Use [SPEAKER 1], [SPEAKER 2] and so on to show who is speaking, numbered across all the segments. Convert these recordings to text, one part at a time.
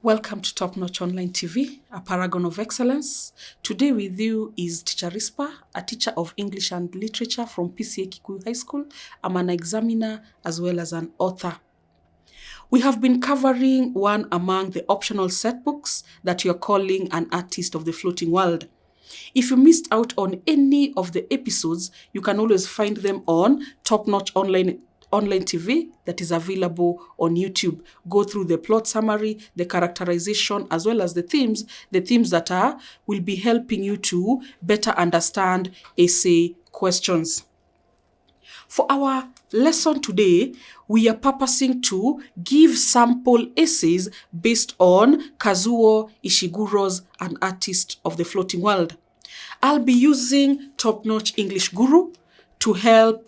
[SPEAKER 1] Welcome to Top Notch Online TV, a paragon of excellence. Today with you is Teacher Risper, a teacher of English and Literature from PCA Kikuyu High School. I'm an examiner as well as an author. We have been covering one among the optional set books that you're calling An Artist of the Floating World. If you missed out on any of the episodes, you can always find them on Top Notch Online TV that is available on YouTube. Go through the plot summary, the characterization, as well as the themes that will be helping you to better understand essay questions. For our lesson today, we are purposing to give sample essays based on Kazuo Ishiguro's An Artist of the Floating World. I'll be using Top Notch English Guru to help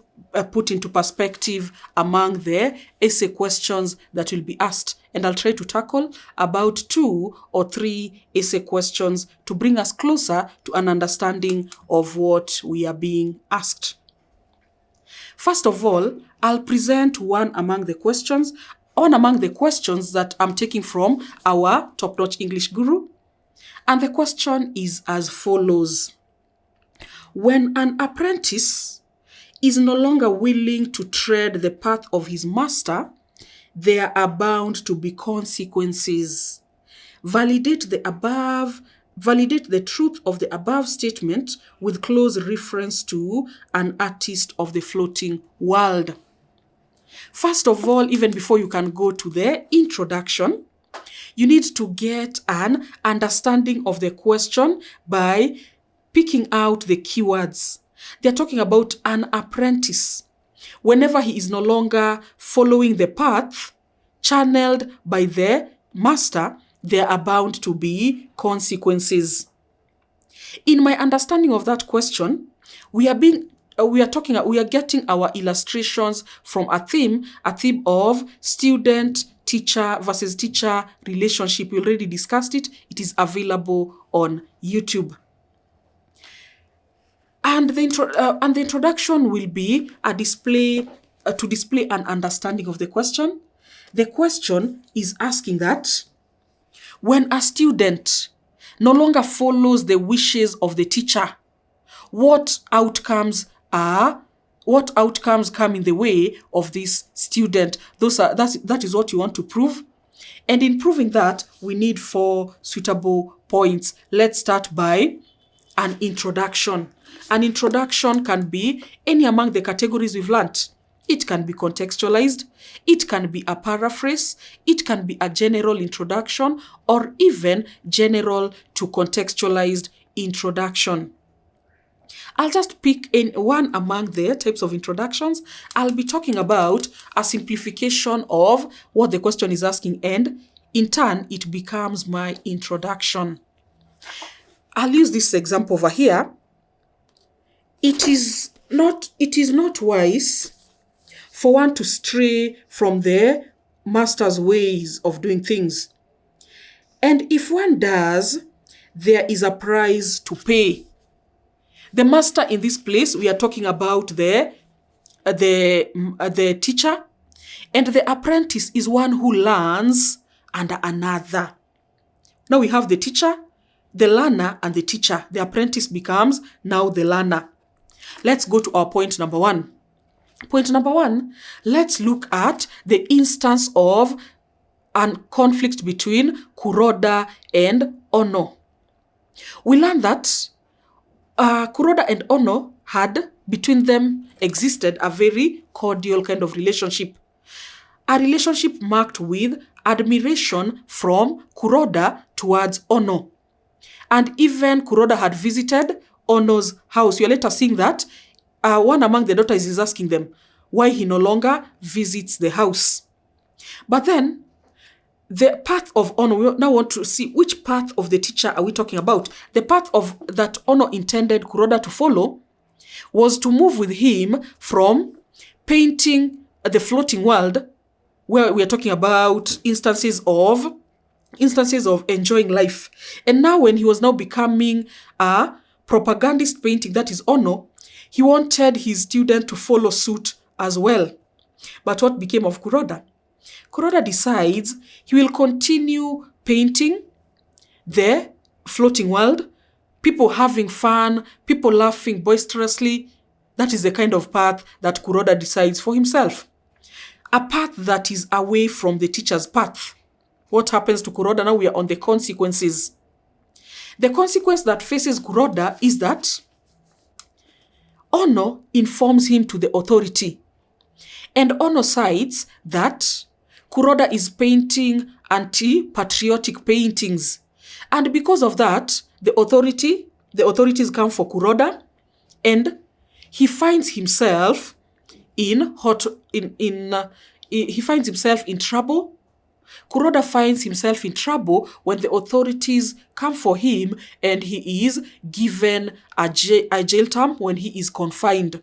[SPEAKER 1] put into perspective among the essay questions that will be asked. And I'll try to tackle about 2 or 3 essay questions to bring us closer to an understanding of what we are being asked. First of all, I'll present one among the questions that I'm taking from our Top-Notch English Guru. And the question is as follows. When an apprentice is no longer willing to tread the path of his master, there are bound to be consequences. Validate the truth of the above statement with close reference to An Artist of the Floating World. First of all, even before you can go to the introduction, you need to get an understanding of the question by picking out the keywords. They're talking about an apprentice. Whenever he is no longer following the path channeled by the master, there are bound to be consequences. In my understanding of that question, we are getting our illustrations from a theme of student-teacher versus teacher relationship. We already discussed it. It is available on YouTube. And the introduction will be to display an understanding of the question. The question is asking that when a student no longer follows the wishes of the teacher, what outcomes come in the way of this student? That is what you want to prove. And in proving that, we need 4 suitable points. Let's start by an introduction. An introduction can be any among the categories we've learnt. It can be contextualized, it can be a paraphrase, it can be a general introduction, or even general to contextualized introduction. I'll just pick one among the types of introductions. I'll be talking about a simplification of what the question is asking, and in turn, it becomes my introduction. I'll use this example over here. It is not wise for one to stray from the master's ways of doing things. And if one does, there is a price to pay. The master in this place, we are talking about the teacher, and the apprentice is one who learns under another. Now we have the teacher, the learner, and the teacher. The apprentice becomes now the learner. Let's go to our point number 1. Point number 1, let's look at the instance of a conflict between Kuroda and Ono. We learned that Kuroda and Ono had, between them, existed a very cordial kind of relationship. A relationship marked with admiration from Kuroda towards Ono. And even Kuroda had visited Ono's house. You're later seeing that one among the daughters is asking them why he no longer visits the house. But then, the path of Ono, we now want to see which path of the teacher are we talking about. The path that Ono intended Kuroda to follow was to move with him from painting the floating world, where we are talking about instances of enjoying life. And now when he was now becoming a propagandist painting, that is Ono, he wanted his student to follow suit as well. But what became of Kuroda? Kuroda decides he will continue painting the floating world, people having fun, people laughing boisterously. That is the kind of path that Kuroda decides for himself. A path that is away from the teacher's path. What happens to Kuroda? Now we are on the consequences. The consequence that faces Kuroda is that Ono informs him to the authority. And Ono cites that Kuroda is painting anti-patriotic paintings. And because of that, the authorities come for Kuroda, and he finds himself in trouble. Kuroda finds himself in trouble when the authorities come for him and he is given a jail term when he is confined.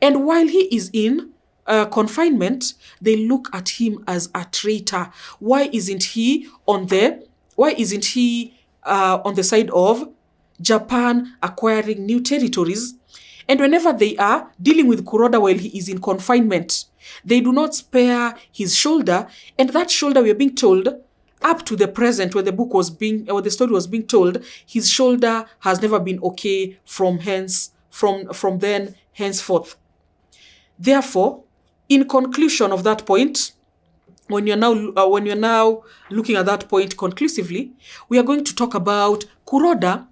[SPEAKER 1] And while he is in confinement, they look at him as a traitor. Why isn't he on the side of Japan acquiring new territories? And whenever they are dealing with Kuroda while he is in confinement, they do not spare his shoulder. And that shoulder, we are being told, up to the present, when the story was being told, his shoulder has never been okay from then henceforth. Therefore, in conclusion of that point, when you're now looking at that point conclusively, we are going to talk about Kuroda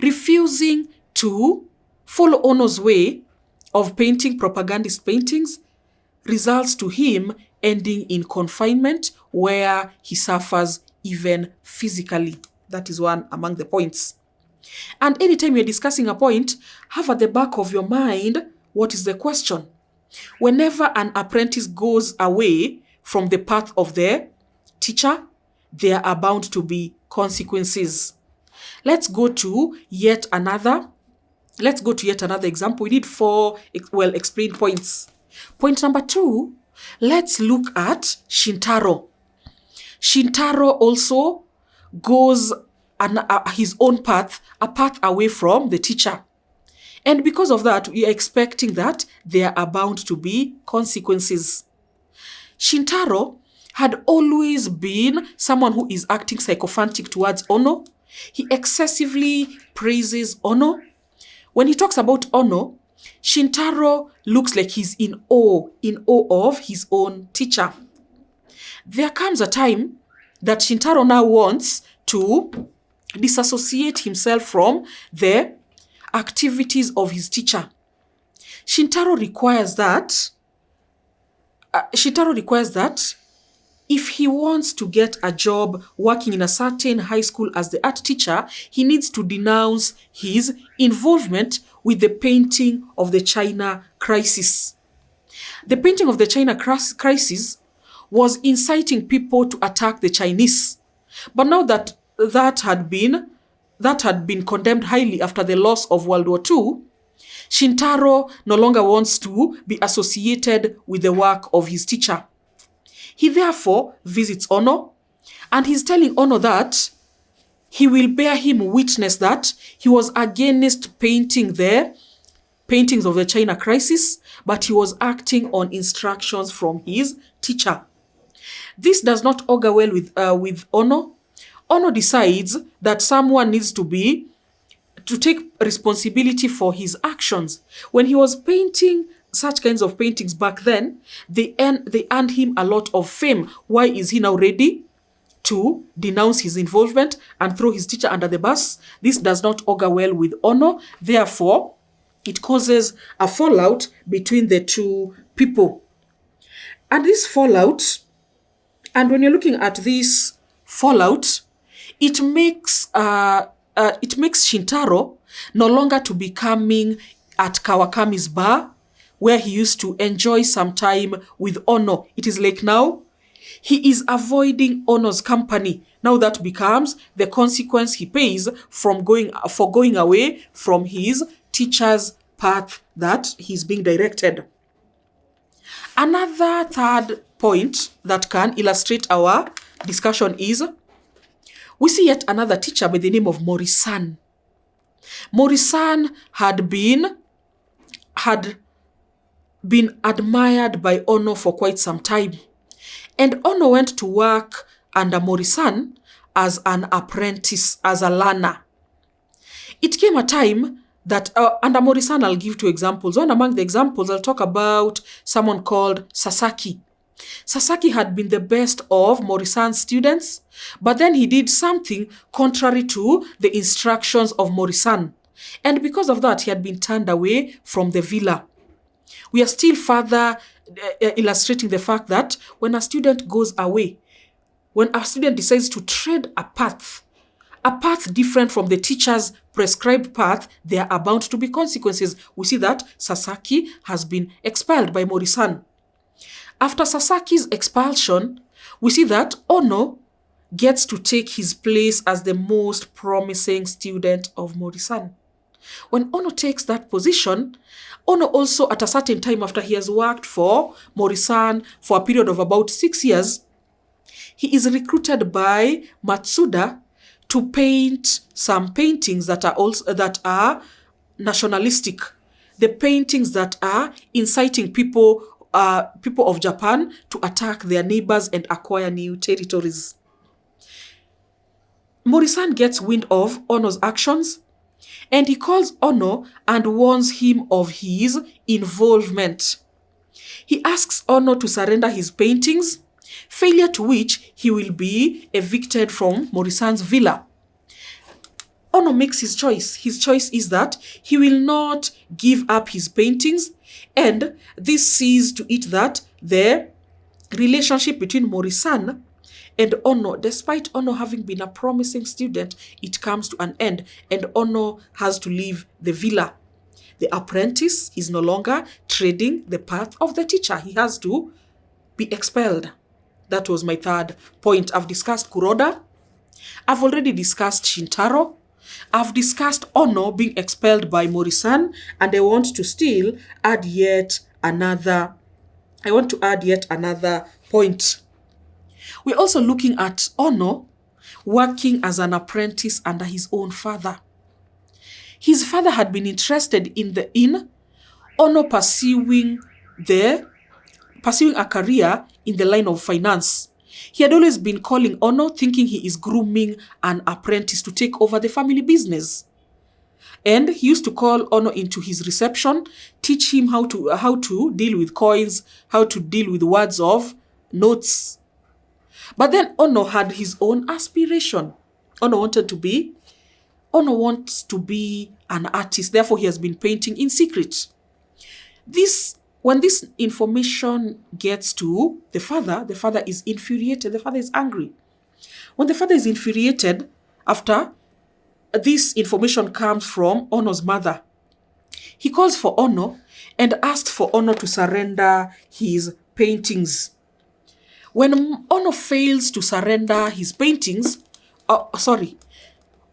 [SPEAKER 1] refusing to follow Ono's way of painting propagandist paintings, results to him ending in confinement where he suffers even physically. That is one among the points. And anytime you're discussing a point, have at the back of your mind, what is the question? Whenever an apprentice goes away from the path of their teacher, there are bound to be consequences. Let's go to yet another example. We need 4 well-explained points. Point number 2, let's look at Shintaro. Shintaro also goes his own path, a path away from the teacher. And because of that, we are expecting that there are bound to be consequences. Shintaro had always been someone who is acting sycophantic towards Ono. He excessively praises Ono. When he talks about Ono, Shintaro looks like he's in awe of his own teacher. There comes a time that Shintaro now wants to disassociate himself from the activities of his teacher. Shintaro requires that if he wants to get a job working in a certain high school as the art teacher, he needs to denounce his involvement with the painting of the China crisis. The painting of the China crisis was inciting people to attack the Chinese. But now that had been condemned highly after the loss of World War II, Shintaro no longer wants to be associated with the work of his teacher. He therefore visits Ono, and he's telling Ono that he will bear him witness that he was against painting the paintings of the China crisis, but he was acting on instructions from his teacher. This does not augur well with Ono. Ono decides that someone needs to take responsibility for his actions. When he was painting such kinds of paintings back then, they earned him a lot of fame. Why is he now ready to denounce his involvement and throw his teacher under the bus? This does not augur well with Ono. Therefore, it causes a fallout between the two people. And this fallout, and when you're looking at this fallout, it makes Shintaro no longer to be coming at Kawakami's bar, where he used to enjoy some time with Ono. It is like now he is avoiding Ono's company. Now that becomes the consequence he pays for going away from his teacher's path that he's being directed. Another third point that can illustrate our discussion is we see yet another teacher by the name of Mori-san. Mori-san had been admired by Ono for quite some time. And Ono went to work under Mori-san as an apprentice, as a learner. It came a time that, under Mori-san, I'll give two examples. One among the examples, I'll talk about someone called Sasaki. Sasaki had been the best of Mori-san's students, but then he did something contrary to the instructions of Mori-san. And because of that, he had been turned away from the villa. We are still further illustrating the fact that when a student goes away, when a student decides to tread a path different from the teacher's prescribed path, there are bound to be consequences. We see that Sasaki has been expelled by Mori-san. After Sasaki's expulsion, we see that Ono gets to take his place as the most promising student of Mori-san. When Ono takes that position, Ono also, at a certain time after he has worked for Mori-san for a period of about 6 years, he is recruited by Matsuda to paint some paintings that are nationalistic. The paintings that are inciting people of Japan to attack their neighbors and acquire new territories. Mori-san gets wind of Ono's actions, and he calls Ono and warns him of his involvement. He asks Ono to surrender his paintings, failure to which he will be evicted from Mori-san's villa. Ono makes his choice. His choice is that he will not give up his paintings, and this sees to it that the relationship between Mori-san and Ono, despite Ono having been a promising student, it comes to an end, and Ono has to leave the villa. The apprentice is no longer treading the path of the teacher. He has to be expelled. That was my third point. I've discussed Kuroda. I've already discussed Shintaro. I've discussed Ono being expelled by Mori-san, and I want to add yet another point. We're also looking at Ono working as an apprentice under his own father. His father had been interested in Ono pursuing a career in the line of finance. He had always been calling Ono, thinking he is grooming an apprentice to take over the family business. And he used to call Ono into his reception, teach him how to deal with coins, how to deal with words of notes. But then Ono had his own aspiration. Ono wants to be an artist, therefore he has been painting in secret. When this information gets to the father is infuriated, the father is angry. When the father is infuriated, after this information comes from Ono's mother, he calls for Ono and asks for Ono to surrender his paintings. When Ono fails to surrender his paintings,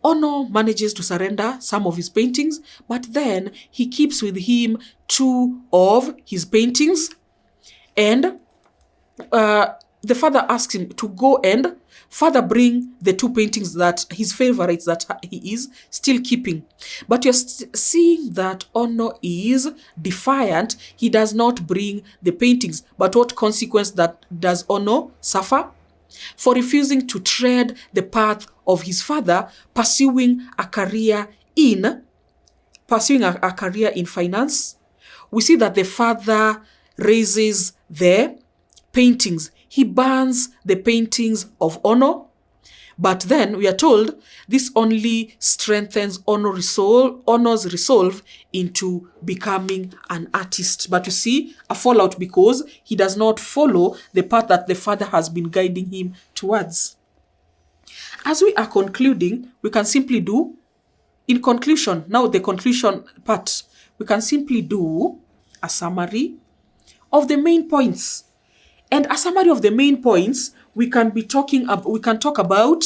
[SPEAKER 1] Ono manages to surrender some of his paintings, but then he keeps with him 2 of his paintings, and the father asks him to go and further bring the 2 paintings that his favorites that he is still keeping. But you're seeing that Ono is defiant. He does not bring the paintings. But what consequence does Ono suffer? For refusing to tread the path of his father, pursuing a career in finance. We see that the father raises the paintings. He burns the paintings of Ono, but then we are told this only strengthens Ono's resolve into becoming an artist. But you see a fallout because he does not follow the path that the father has been guiding him towards. As we are concluding, we can simply do, in conclusion, now the conclusion part, we can simply do a summary of the main points. And a summary of the main points, we can talk about,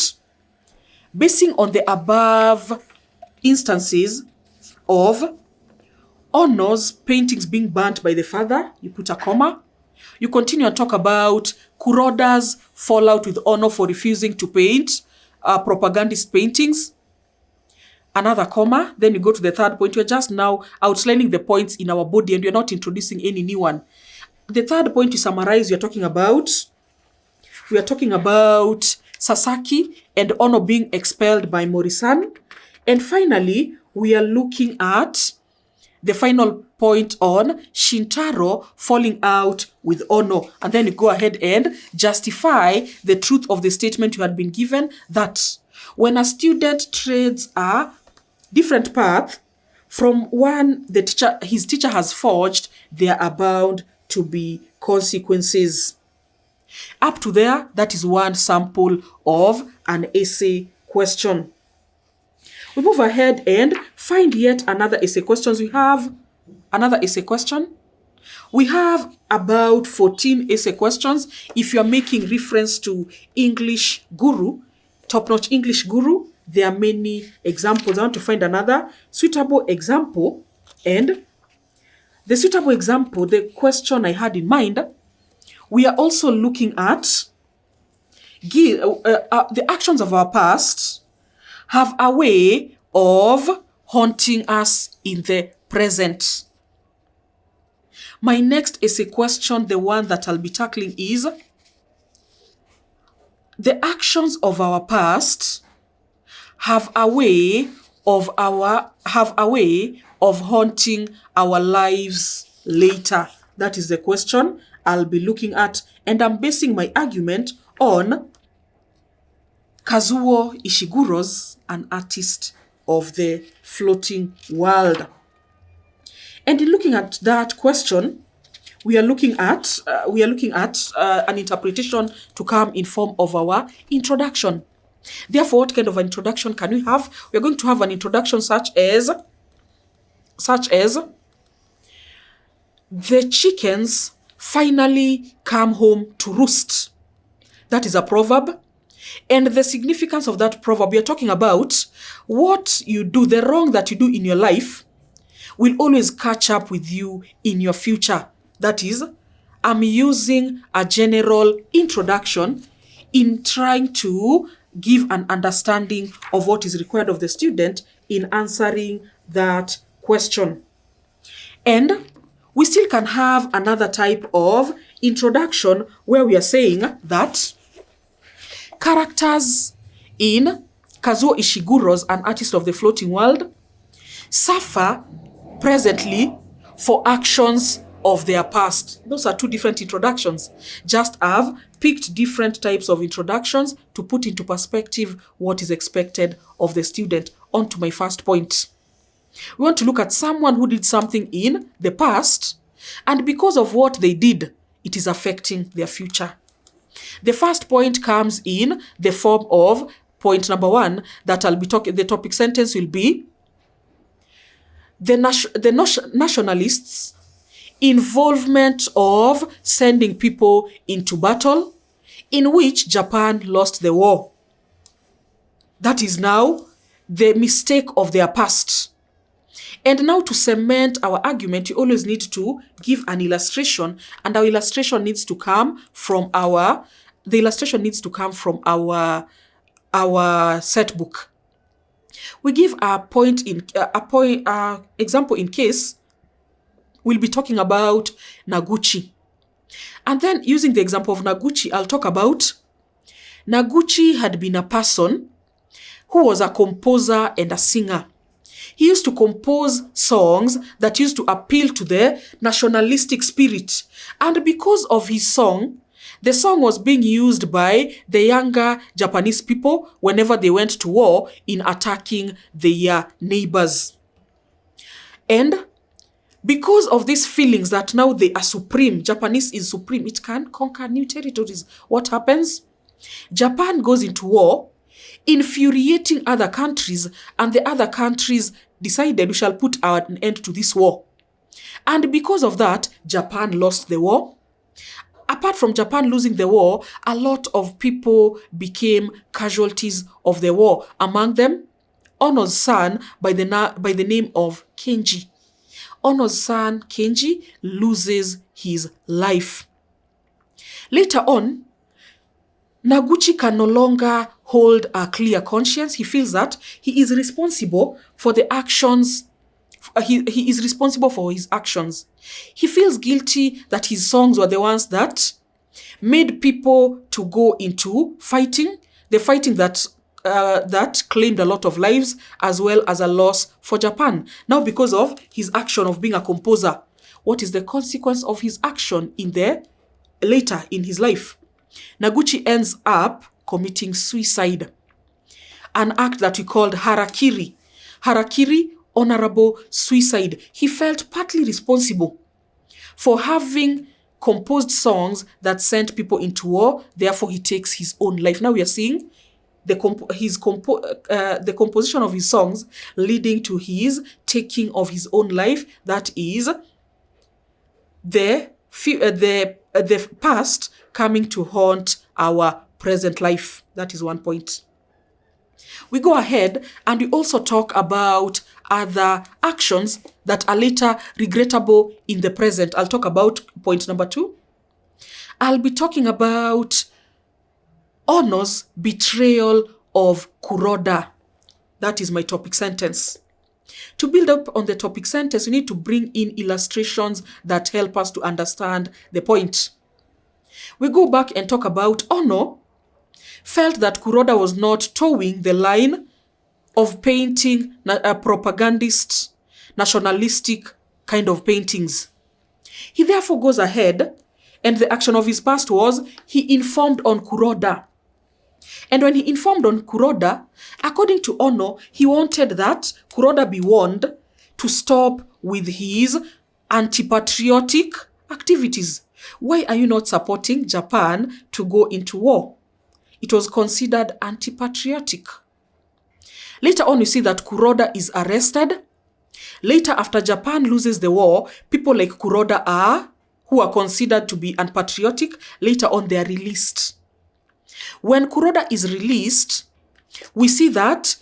[SPEAKER 1] basing on the above instances of Ono's paintings being burnt by the father, you put a comma. You continue and talk about Kuroda's fallout with Ono for refusing to paint propagandist paintings. Another comma. Then you go to the third point. You're just now outlining the points in our body and you're not introducing any new one. The third point to summarize, we are talking about Sasaki and Ono being expelled by Morisan. And finally, we are looking at the final point on Shintaro falling out with Ono. And then you go ahead and justify the truth of the statement you had been given, that when a student trades a different path from one his teacher has forged, there are bound to be consequences. Up to there, that is one sample of an essay question. We move ahead and find yet another essay questions. We have another essay question. We have about 14 essay questions. If you're making reference to English Guru, top-notch English Guru, there are many examples. I want to find another suitable example. And the suitable example, the question I had in mind, we are also looking at the actions of our past have a way of haunting us in the present. My next essay question, the one that I'll be tackling, is the actions of our past have a way of haunting our lives later. That is the question I'll be looking at, and I'm basing my argument on Kazuo Ishiguro's An Artist of the Floating World. And in looking at that question, we are looking at an interpretation to come in form of our introduction. Therefore, what kind of an introduction can we have? We are going to have an introduction such as the chickens finally come home to roost. That is a proverb. And the significance of that proverb, we are talking about what you do, the wrong that you do in your life will always catch up with you in your future. That is, I'm using a general introduction in trying to give an understanding of what is required of the student in answering that question. And we still can have another type of introduction where we are saying that characters in Kazuo Ishiguro's An Artist of the Floating World suffer presently for actions of their past. Those are two different introductions. Just have picked different types of introductions to put into perspective what is expected of the student. On to my first point. We want to look at someone who did something in the past, and because of what they did, it is affecting their future. The first point comes in the form of point number 1 that I'll be talking. The topic sentence will be the nationalists' involvement of sending people into battle in which Japan lost the war. That is now the mistake of their past. And now to cement our argument, you always need to give an illustration, and our illustration needs to come from our set book. We give a example in case we'll be talking about Noguchi. And then using the example of Noguchi, I'll talk about Noguchi had been a person who was a composer and a singer. He used to compose songs that used to appeal to the nationalistic spirit. And because of his song, the song was being used by the younger Japanese people whenever they went to war in attacking their neighbors. And because of these feelings that now they are supreme, Japanese is supreme, it can conquer new territories. What happens? Japan goes into war, infuriating other countries, and the other countries decided we shall put an end to this war. And because of that, Japan lost the war. Apart from Japan losing the war, a lot of people became casualties of the war. Among them, Ono's son by the name of Kenji. Ono's son, Kenji, loses his life. Later on, Noguchi can no longer hold a clear conscience. He feels that he is responsible for the actions. He is responsible for his actions. He feels guilty that his songs were the ones that made people to go into fighting, the fighting that claimed a lot of lives, as well as a loss for Japan. Now, because of his action of being a composer, what is the consequence of his action later in his life? Noguchi ends up committing suicide, an act that we called harakiri. Harakiri, honorable suicide. He felt partly responsible for having composed songs that sent people into war. Therefore, he takes his own life. Now we are seeing the composition of his songs leading to his taking of his own life. That is the past coming to haunt our present life. That is one point. We go ahead and we also talk about other actions that are later regrettable in the present. I'll talk about point number 2. I'll be talking about Ono's betrayal of Kuroda. That is my topic sentence. To build up on the topic sentence, we need to bring in illustrations that help us to understand the point. We go back and talk about Ono felt that Kuroda was not towing the line of painting propagandist, nationalistic kind of paintings. He therefore goes ahead, and the action of his past was he informed on Kuroda. And when he informed on Kuroda, according to Ono, he wanted that Kuroda be warned to stop with his anti-patriotic activities. Why are you not supporting Japan to go into war? It was considered anti-patriotic. Later on, you see that Kuroda is arrested. Later, after Japan loses the war, people like Kuroda who are considered to be unpatriotic, later on they are released. When Kuroda is released, we see that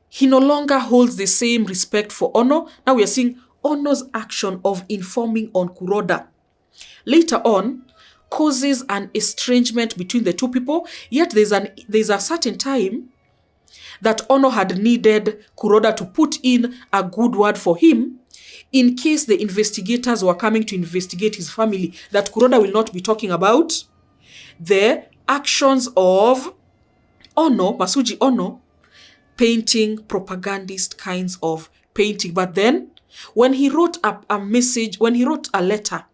[SPEAKER 1] he no longer holds the same respect for Ono. Now we are seeing Ono's action of informing on Kuroda later on causes an estrangement between the two people. Yet there's a certain time that Ono had needed Kuroda to put in a good word for him in case the investigators were coming to investigate his family, that Kuroda will not be talking about the actions of Ono, Masuji Ono, painting propagandist kinds of painting. But then, when he wrote a letter,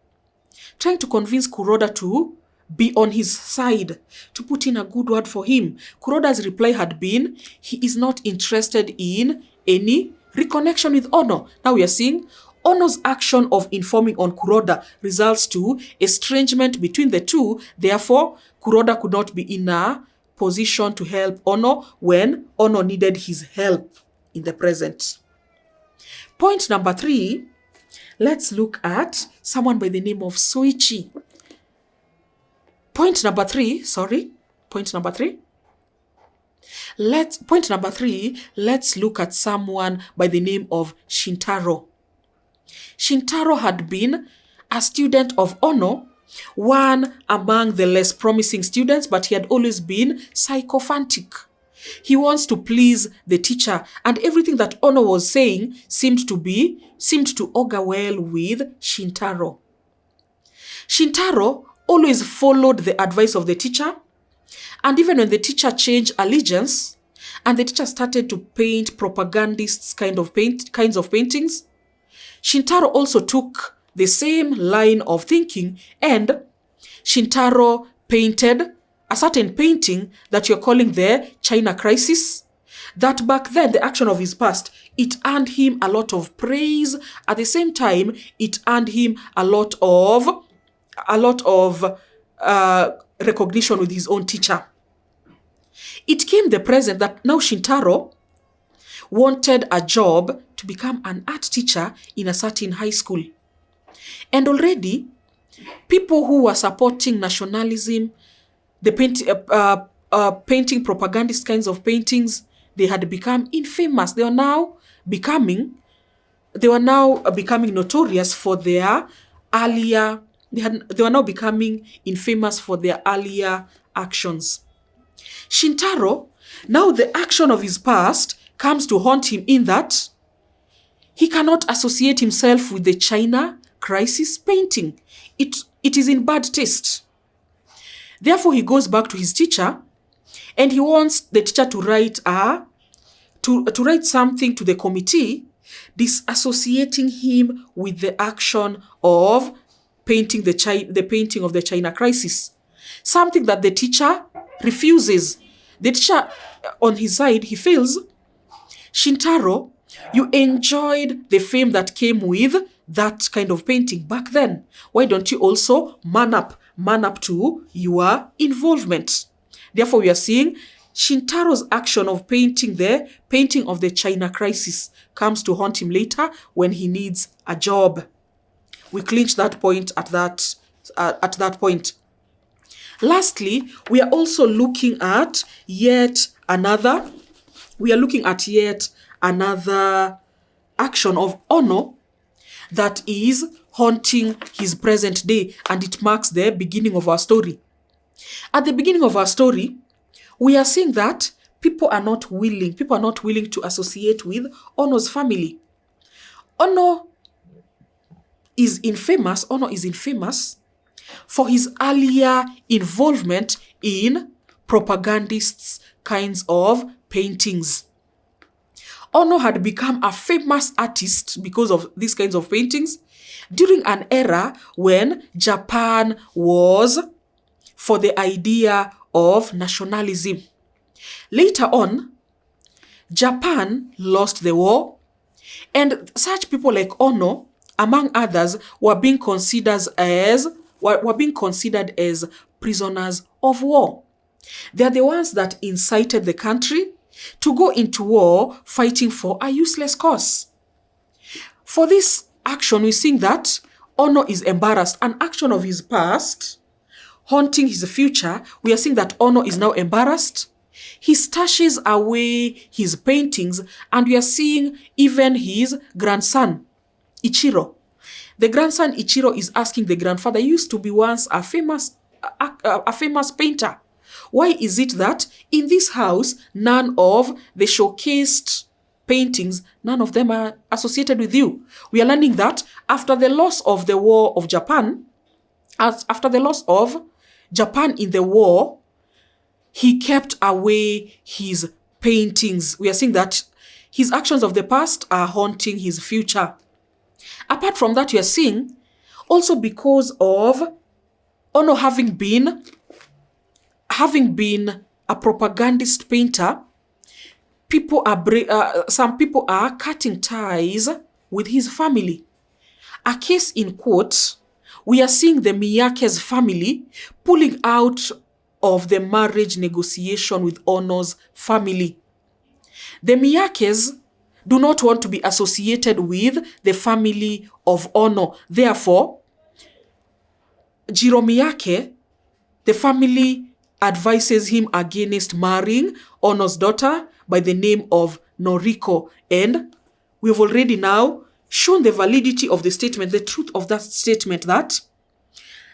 [SPEAKER 1] trying to convince Kuroda to be on his side, to put in a good word for him, Kuroda's reply had been, he is not interested in any reconnection with Ono. Now we are seeing Ono's action of informing on Kuroda results to estrangement between the two. Therefore, Kuroda could not be in a position to help Ono when Ono needed his help in the present. Point number 3, let's look at someone by the name of Soichi. Point number 3, let's look at someone by the name of Shintaro. Shintaro had been a student of Ono, one among the less promising students, but he had always been sycophantic. He wants to please the teacher, and everything that Ono was saying seemed to augur well with Shintaro. Shintaro always followed the advice of the teacher, and even when the teacher changed allegiance and the teacher started to paint propagandists kinds of paintings, Shintaro also took the same line of thinking, and Shintaro painted a certain painting that you're calling the China crisis, that back then the action of his past, it earned him a lot of praise. At the same time, it earned him a lot of recognition with his own teacher. It came the present that now Shintaro wanted a job to become an art teacher in a certain high school. And already, people who were supporting nationalism, the painting propagandist kinds of paintings, they had become infamous. They were now becoming notorious for their earlier. They were now becoming infamous for their earlier actions. Shintaro, now the action of his past comes to haunt him in that he cannot associate himself with the China crisis painting. It is in bad taste. Therefore, he goes back to his teacher and he wants the teacher to write to write something to the committee disassociating him with the action of painting the painting of the China crisis. Something that the teacher refuses. The teacher, on his side, he feels, Shintaro, you enjoyed the fame that came with that kind of painting back then. Why don't you also man up to your involvement? Therefore, we are seeing Shintaro's action of painting the painting of the China crisis comes to haunt him later when he needs a job. We clinch that point at that point. Lastly, we are also looking at yet another action of Ono that is haunting his present day, and it marks the beginning of our story. At the beginning of our story, we are seeing that people are not willing to associate with Ono's family. Ono is infamous for his earlier involvement in propagandists' kinds of paintings. Ono had become a famous artist because of these kinds of paintings during an era when Japan was for the idea of nationalism. Later on, Japan lost the war, and such people like Ono, among others, were being considered as prisoners of war. They are the ones that incited the country to go into war fighting for a useless cause. For this action, we see that Ono is embarrassed. An action of his past haunting his future, we are seeing that Ono is now embarrassed. He stashes away his paintings, and we are seeing even his grandson, Ichiro. The grandson Ichiro is asking the grandfather, used to be once a famous painter. Why is it that in this house, none of the showcased paintings, none of them are associated with you? We are learning that after the loss of the war of Japan, after the loss of Japan in the war, he kept away his paintings. We are seeing that his actions of the past are haunting his future. Apart from that, we are seeing also because of Ono having been a propagandist painter, some people are cutting ties with his family. A case in quote, we are seeing the Miyake's family pulling out of the marriage negotiation with Ono's family. The Miyakes do not want to be associated with the family of Ono. Therefore, Jiro Miyake, the family advises him against marrying Ono's daughter by the name of Noriko. And we've already now shown the validity of the statement, the truth of that statement, that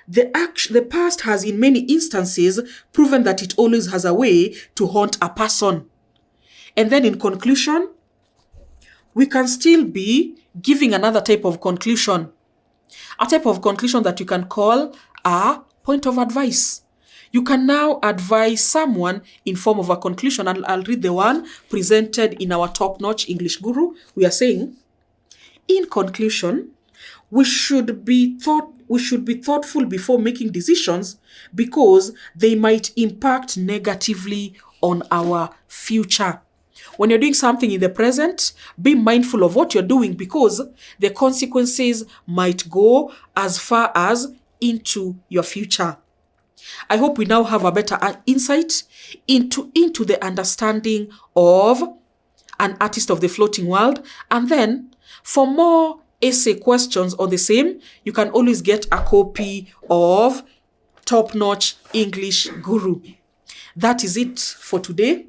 [SPEAKER 1] the past has in many instances proven that it always has a way to haunt a person. And then in conclusion, we can still be giving another type of conclusion. A type of conclusion that you can call a point of advice. You can now advise someone in form of a conclusion, and I'll read the one presented in our top-notch English guru. We are saying, in conclusion, we should be thoughtful before making decisions because they might impact negatively on our future. When you're doing something in the present, be mindful of what you're doing because the consequences might go as far as into your future. I hope we now have a better insight into the understanding of an artist of the floating world. And then for more essay questions on the same, you can always get a copy of Top-Notch English Guru. That is it for today.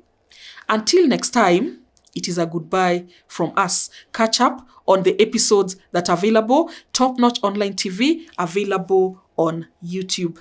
[SPEAKER 1] Until next time, it is a goodbye from us. Catch up on the episodes that are available. Top-Notch Online TV, available on YouTube.